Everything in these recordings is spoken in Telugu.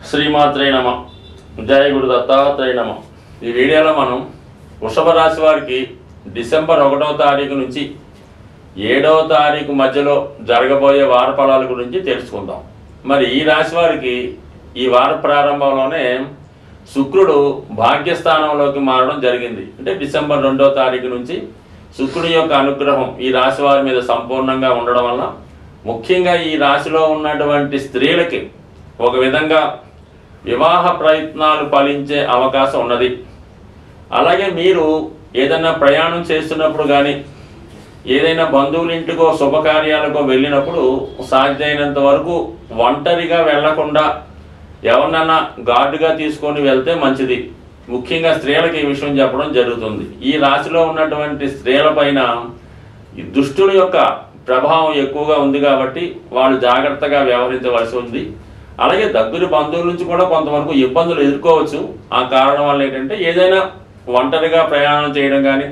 శ్రీమాత్రే నమ. జయ గురు దత్తాత్రేయ నమ. ఈ వీడియోలో మనం వృషభ రాశి వారికి డిసెంబర్ 1వ తారీఖు నుంచి 7వ తారీఖు మధ్యలో జరగబోయే వార ఫలాల గురించి తెలుసుకుందాం. మరి ఈ రాశి వారికి ఈ వార ప్రారంభంలోనే శుక్రుడు భాగ్యస్థానంలోకి మారడం జరిగింది. అంటే డిసెంబర్ 2వ తారీఖు నుంచి శుక్రుడి యొక్క అనుగ్రహం ఈ రాశి వారి మీద సంపూర్ణంగా ఉండడం వల్ల ముఖ్యంగా ఈ రాశిలో ఉన్నటువంటి స్త్రీలకి ఒక విధంగా వివాహ ప్రయత్నాలు ఫలించే అవకాశం ఉన్నది. అలాగే మీరు ఏదైనా ప్రయాణం చేస్తున్నప్పుడు కానీ ఏదైనా బంధువుల ఇంటికో శుభకార్యాలకో వెళ్ళినప్పుడు సాధ్యమైనంత వరకు ఒంటరిగా వెళ్లకుండా ఎవరినైనా గార్డుగా తీసుకొని వెళ్తే మంచిది. ముఖ్యంగా స్త్రీలకు ఈ విషయం చెప్పడం జరుగుతుంది. ఈ రాశిలో ఉన్నటువంటి స్త్రీల పైన దుష్టుల యొక్క ప్రభావం ఎక్కువగా ఉంది కాబట్టి వాళ్ళు జాగ్రత్తగా వ్యవహరించవలసి ఉంది. అలాగే దగ్గర బంధువుల నుంచి కూడా కొంతవరకు ఇబ్బందులు ఎదుర్కోవచ్చు. ఆ కారణం వల్ల ఏంటంటే ఏదైనా ఒంటరిగా ప్రయాణం చేయడం కానీ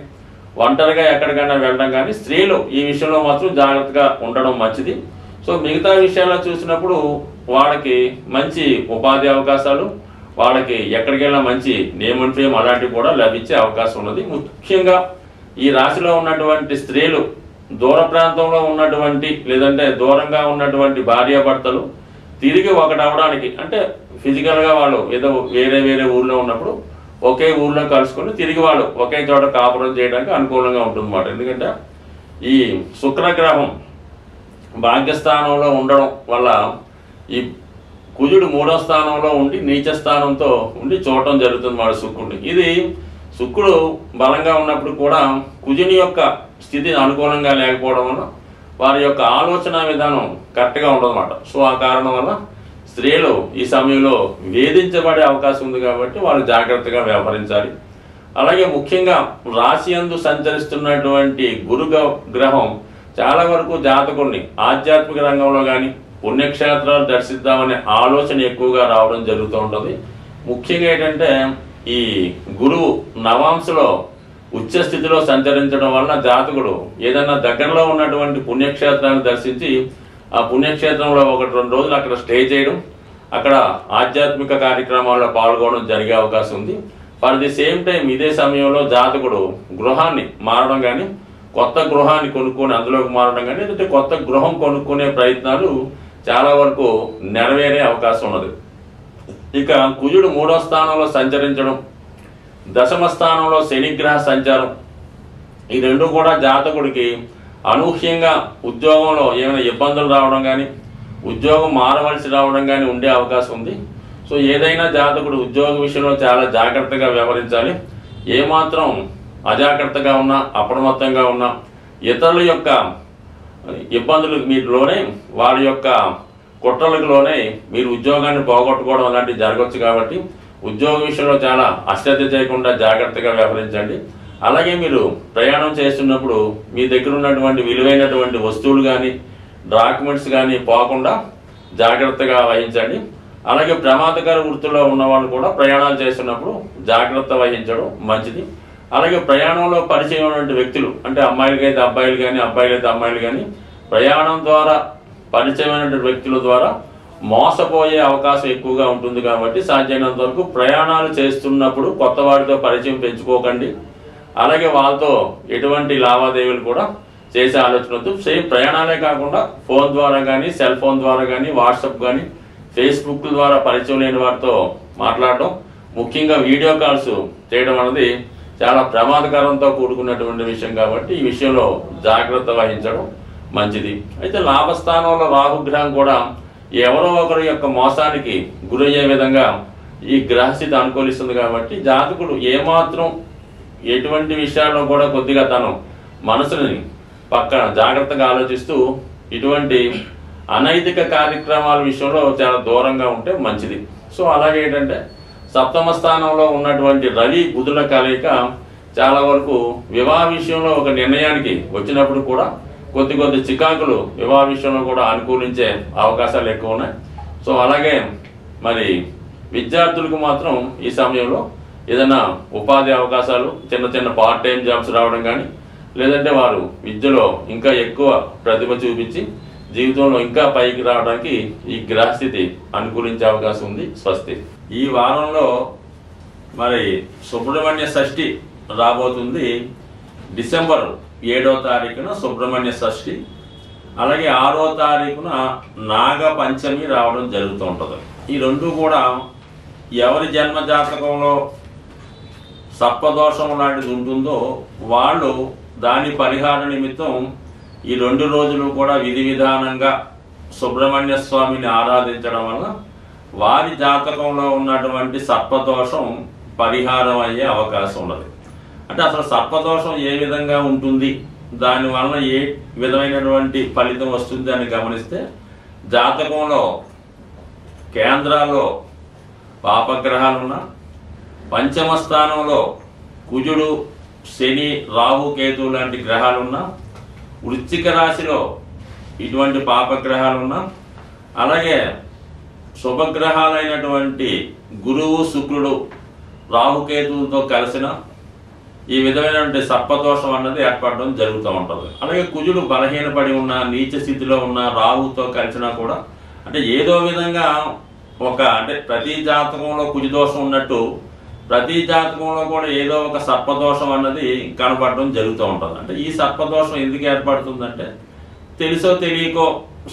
ఒంటరిగా ఎక్కడికైనా వెళ్ళడం కానీ స్త్రీలు ఈ విషయంలో మాత్రం జాగ్రత్తగా ఉండడం మంచిది. సో మిగతా విషయాల్లో చూసినప్పుడు వాళ్ళకి మంచి ఉపాధి అవకాశాలు, వాళ్ళకి ఎక్కడికి వెళ్ళినా మంచి నేమ్ అండ్ ఫేమ్ అలాంటివి కూడా లభించే అవకాశం ఉన్నది. ముఖ్యంగా ఈ రాశిలో ఉన్నటువంటి స్త్రీలు దూర ప్రాంతంలో ఉన్నటువంటి లేదంటే దూరంగా ఉన్నటువంటి భార్యాభర్తలు తిరిగి ఒకటవడానికి, అంటే ఫిజికల్గా వాళ్ళు ఏదో వేరే ఊర్లో ఉన్నప్పుడు ఒకే ఊర్లో కలుసుకొని తిరిగి వాళ్ళు ఒకే చోట కాపురం చేయడానికి అనుకూలంగా ఉంటుందన్నమాట. ఎందుకంటే ఈ శుక్రగ్రహం భాగ్యస్థానంలో ఉండడం వల్ల ఈ కుజుడు 3వ స్థానంలో ఉండి నీచ స్థానంతో ఉండి చూడటం జరుగుతుంది వాడు శుక్రుడిని. ఇది శుక్రుడు బలంగా ఉన్నప్పుడు కూడా కుజుని యొక్క స్థితి అనుకూలంగా లేకపోవడం వల్ల వారి యొక్క ఆలోచన విధానం కరెక్ట్గా ఉండదన్నమాట. సో ఆ కారణం వల్ల స్త్రీలు ఈ సమయంలో వేధించబడే అవకాశం ఉంది కాబట్టి వాళ్ళు జాగ్రత్తగా వ్యవహరించాలి. అలాగే ముఖ్యంగా రాశి యందు సంచరిస్తున్నటువంటి గురు గ్రహం చాలా వరకు జాతకుడిని ఆధ్యాత్మిక రంగంలో కానీ పుణ్యక్షేత్రాలు దర్శిద్దామనే ఆలోచన ఎక్కువగా రావడం జరుగుతూ ఉంటుంది. ముఖ్యంగా ఏంటంటే ఈ గురువు నవాంశలో ఉచ్చ స్థితిలో సంచరించడం వల్ల జాతకుడు ఏదైనా దగ్గరలో ఉన్నటువంటి పుణ్యక్షేత్రాన్ని దర్శించి ఆ పుణ్యక్షేత్రంలో 1-2 రోజులు అక్కడ స్టే చేయడం, అక్కడ ఆధ్యాత్మిక కార్యక్రమాల్లో పాల్గొనడం జరిగే అవకాశం ఉంది. ఫర్ ది సేమ్ టైం ఇదే సమయంలో జాతకుడు గృహాన్ని మారడం కానీ కొత్త గృహాన్ని కొనుక్కొని అందులోకి మారడం కానీ లేదంటే కొత్త గృహం కొనుక్కునే ప్రయత్నాలు చాలా వరకు నెరవేరే అవకాశం ఉన్నది. ఇక కుజుడు 3వ స్థానంలో సంచరించడం, 10వ స్థానంలో శనిగ్రహ సంచారం, ఈ రెండు కూడా జాతకుడికి అనూహ్యంగా ఉద్యోగంలో ఏమైనా ఇబ్బందులు రావడం కానీ ఉద్యోగం మారవలసి రావడం కానీ ఉండే అవకాశం ఉంది. సో ఏదైనా జాతకుడు ఉద్యోగ విషయంలో చాలా జాగ్రత్తగా వ్యవహరించాలి. ఏమాత్రం అజాగ్రత్తగా ఉన్నా అప్రమత్తంగా ఉన్నా ఇతరుల యొక్క ఇబ్బందులు మీరులోనే వాళ్ళ యొక్క కుట్రలకులోనే మీరు ఉద్యోగాన్ని పోగొట్టుకోవడం అలాంటివి జరగవచ్చు. కాబట్టి ఉద్యోగ విషయంలో చాలా అశ్రద్ధ చేయకుండా జాగ్రత్తగా వ్యవహరించండి. అలాగే మీరు ప్రయాణం చేస్తున్నప్పుడు మీ దగ్గర ఉన్నటువంటి విలువైనటువంటి వస్తువులు కానీ డాక్యుమెంట్స్ కానీ పోకుండా జాగ్రత్తగా వహించండి. అలాగే ప్రమాదకర వృత్తిలో ఉన్నవాళ్ళు కూడా ప్రయాణాలు చేస్తున్నప్పుడు జాగ్రత్త వహించడం మంచిది. అలాగే ప్రయాణంలో పరిచయం ఉన్నటువంటి వ్యక్తులు, అంటే అమ్మాయిలకైతే అబ్బాయిలు కానీ అబ్బాయిలైతే అమ్మాయిలు కానీ ప్రయాణం ద్వారా పరిచయమైనటువంటి వ్యక్తుల ద్వారా మోసపోయే అవకాశం ఎక్కువగా ఉంటుంది. కాబట్టి సాధ్యమైనంత వరకు ప్రయాణాలు చేస్తున్నప్పుడు కొత్త వారితో పరిచయం పెంచుకోకండి. అలాగే వాళ్ళతో ఎటువంటి లావాదేవీలు కూడా చేసే ఆలోచన వద్దు. సేమ్ ప్రయాణాలే కాకుండా ఫోన్ ద్వారా కానీ సెల్ ఫోన్ ద్వారా కానీ వాట్సాప్ కానీ ఫేస్బుక్ ద్వారా పరిచయం లేని వారితో మాట్లాడడం, ముఖ్యంగా వీడియో కాల్స్ చేయడం అనేది చాలా ప్రమాదకరంతో కూడుకున్నటువంటి విషయం. కాబట్టి ఈ విషయంలో జాగ్రత్త వహించడం మంచిది. అయితే లాభస్థానంలో రాహుగ్రహం కూడా ఎవరో ఒకరి యొక్క మోసానికి గురయ్యే విధంగా ఈ గ్రహస్థితి అనుకూలిస్తుంది. కాబట్టి జాతకుడు ఏమాత్రం ఎటువంటి విషయాల్లో కూడా కొద్దిగా తను మనసుని పక్కన జాగ్రత్తగా ఆలోచిస్తూ ఇటువంటి అనైతిక కార్యక్రమాల విషయంలో చాలా దూరంగా ఉంటే మంచిది. సో అలాగే ఏంటంటే 7వ స్థానంలో ఉన్నటువంటి రవి బుధుల కలయిక చాలా వరకు వివాహ విషయంలో ఒక నిర్ణయానికి వచ్చినప్పుడు కూడా కొద్ది చికాకులు వివాహ విషయంలో కూడా అనుకూలించే అవకాశాలు ఎక్కువ ఉన్నాయి. సో అలాగే మరి విద్యార్థులకు మాత్రం ఈ సమయంలో ఏదైనా ఉపాధి అవకాశాలు, చిన్న పార్ట్ టైం జాబ్స్ రావడం కానీ లేదంటే వారు విద్యలో ఇంకా ఎక్కువ ప్రతిభ చూపించి జీవితంలో ఇంకా పైకి రావడానికి ఈ గ్రహస్థితి అనుకూలించే అవకాశం ఉంది. స్వస్తి. ఈ వారంలో మరి సుబ్రహ్మణ్య షష్ఠి రాబోతుంది. డిసెంబర్ 7వ తారీఖున సుబ్రహ్మణ్య షష్ఠి, అలాగే 6వ తారీఖున నాగ పంచమి రావడం జరుగుతూ ఉంటుంది. ఈ రెండు కూడా ఎవరి జన్మ జాతకంలో సర్పదోషం లాంటిది ఉంటుందో వాళ్ళు దాని పరిహార నిమిత్తం ఈ 2 రోజులు కూడా విధి విధానంగా సుబ్రహ్మణ్య స్వామిని ఆరాధించడం వల్ల వారి జాతకంలో ఉన్నటువంటి సర్పదోషం పరిహారం అయ్యే అవకాశం ఉన్నది. అంటే అసలు సర్పదోషం ఏ విధంగా ఉంటుంది, దానివల్ల ఏ విధమైనటువంటి ఫలితం వస్తుంది అని గమనిస్తే, జాతకంలో కేంద్రాల్లో పాపగ్రహాలున్నా, పంచమ స్థానంలో కుజుడు, శని, రాహు, కేతు లాంటి గ్రహాలున్నా, వృశ్చిక రాశిలో ఇటువంటి పాపగ్రహాలున్నా, అలాగే శుభగ్రహాలైనటువంటి గురువు, శుక్రుడు, రాహుకేతువులతో కలిసిన ఈ విధమైనటువంటి సర్పదోషం అన్నది ఏర్పడడం జరుగుతూ ఉంటుంది. అలాగే కుజుడు బలహీనపడి ఉన్న, నీచ స్థితిలో ఉన్న రాహుతో కలిసినా కూడా అంటే ఏదో విధంగా అంటే ప్రతి జాతకంలో కుజదోషం ఉన్నట్టు ప్రతి జాతకంలో కూడా ఏదో ఒక సర్పదోషం అన్నది కనపడడం జరుగుతూ ఉంటుంది. అంటే ఈ సర్పదోషం ఎందుకు ఏర్పడుతుందంటే తెలుసో తెలియకో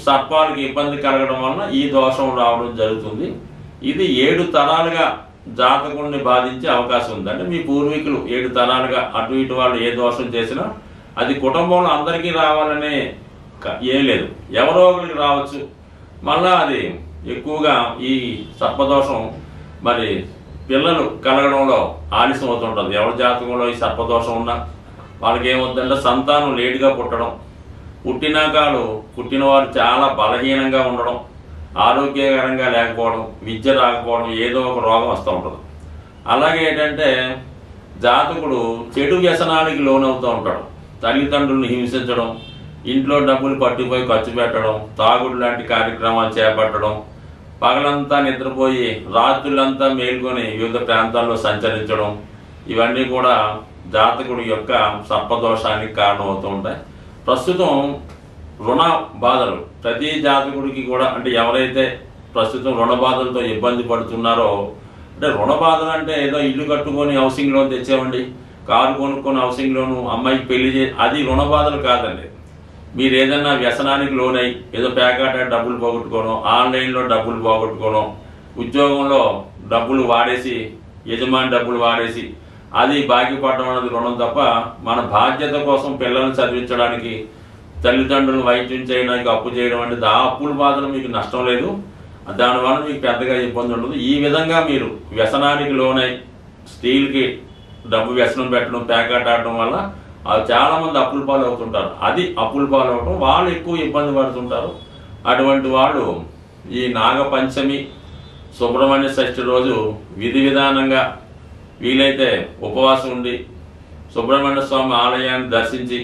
సర్పాలకు ఇబ్బంది కలగడం వలన ఈ దోషం రావడం జరుగుతుంది. ఇది 7 తరాలుగా జాతకుడిని బాధించే అవకాశం ఉంది. అంటే మీ పూర్వీకులు 7 తరాలుగా అటు ఇటు వాళ్ళు ఏ దోషం చేసినా అది కుటుంబంలో అందరికీ రావాలనే ఏం లేదు, ఎవరో ఒకరికి రావచ్చు. మళ్ళా అది ఎక్కువగా ఈ సర్పదోషం మరి పిల్లలు కలగడంలో ఆలస్యం అవుతుంటుంది. ఎవరి జాతకంలో ఈ సర్పదోషం ఉన్నా వాళ్ళకి ఏమవుతుందంటే సంతానం లేటుగా పుట్టడం, పుట్టిన వారు చాలా బలహీనంగా ఉండడం, ఆరోగ్యకరంగా లేకపోవడం, విద్య రాకపోవడం, ఏదో ఒక రోగం వస్తూ ఉంటుంది. అలాగే ఏంటంటే జాతకుడు చెడు వ్యసనానికి లోనవుతూ ఉంటాడు. తల్లిదండ్రులను హింసించడం, ఇంట్లో డబ్బులు పట్టుకుపోయి ఖర్చు పెట్టడం, తాగుడు లాంటి కార్యక్రమాలు చేపట్టడం, పగలంతా నిద్రపోయి రాత్రులంతా మేల్కొని వివిధ ప్రాంతాల్లో సంచరించడం, ఇవన్నీ కూడా జాతకుడి యొక్క సర్పదోషానికి కారణమవుతూ ఉంటాయి. ప్రస్తుతం రుణ బాధలు ప్రతి జాతకుడికి కూడా, అంటే ఎవరైతే ప్రస్తుతం రుణ బాధలతో ఇబ్బంది పడుతున్నారో, అంటే రుణ బాధలు అంటే ఏదో ఇల్లు కట్టుకొని హౌసింగ్ లోన్ తెచ్చామండి, కారు కొనుక్కొని హౌసింగ్ లోను, అమ్మాయికి పెళ్లి అది రుణ బాధలు కాదండి. మీరు ఏదన్నా వ్యసనానికి లోనై ఏదో ప్యాకెట్ డబ్బులు పోగొట్టుకోవడం, ఆన్లైన్లో డబ్బులు పోగొట్టుకోవడం, ఉద్యోగంలో డబ్బులు వాడేసి యజమాని డబ్బులు వాడేసి అది బాకీ పడడం అనేది రుణం తప్ప, మన బాధ్యత కోసం పిల్లల్ని చదివించడానికి, తల్లిదండ్రులను వైద్యం చేయడానికి అప్పు చేయడం అంటే ఆ అప్పుల బాధలు మీకు నష్టం లేదు, దానివల్ల మీకు పెద్దగా ఇబ్బంది ఉండదు. ఈ విధంగా మీరు వ్యసనానికి లోనై స్త్రీలకి డబ్బు వ్యసనం పెట్టడం, ప్యాకెట్ ఆడడం వల్ల చాలామంది అప్పుల పాలు అవుతుంటారు. అది అప్పుల పాలు అవడం వాళ్ళు ఎక్కువ ఇబ్బంది పడుతుంటారు. అటువంటి వాళ్ళు ఈ నాగపంచమి, సుబ్రహ్మణ్య షష్ఠి రోజు విధి విధానంగా వీలైతే ఉపవాసం ఉండి సుబ్రహ్మణ్య స్వామి ఆలయాన్ని దర్శించి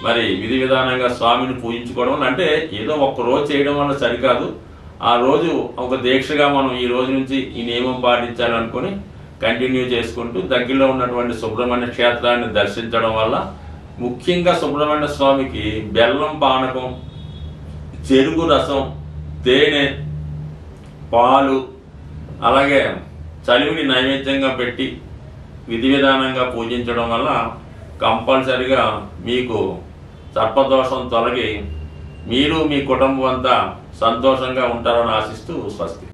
మరి విధి విధానంగా స్వామిని పూజించుకోవడం, అంటే ఏదో ఒక్క రోజు చేయడం వల్ల సరికాదు. ఆ రోజు ఒక దీక్షగా మనం ఈ రోజు నుంచి ఈ నియమం పాటించాలనుకొని కంటిన్యూ చేసుకుంటూ దగ్గరలో ఉన్నటువంటి సుబ్రహ్మణ్య క్షేత్రాన్ని దర్శించడం వల్ల ముఖ్యంగా సుబ్రహ్మణ్య స్వామికి బెల్లం పానకం, చెరుకు రసం, తేనె, పాలు, అలాగే చలివిని నైవేద్యంగా పెట్టి విధి విధానంగా పూజించడం వల్ల కంపల్సరిగా మీకు సర్పదోషం తొలగి మీరు మీ కుటుంబం అంతా సంతోషంగా ఉంటారని ఆశిస్తూ స్వస్తి.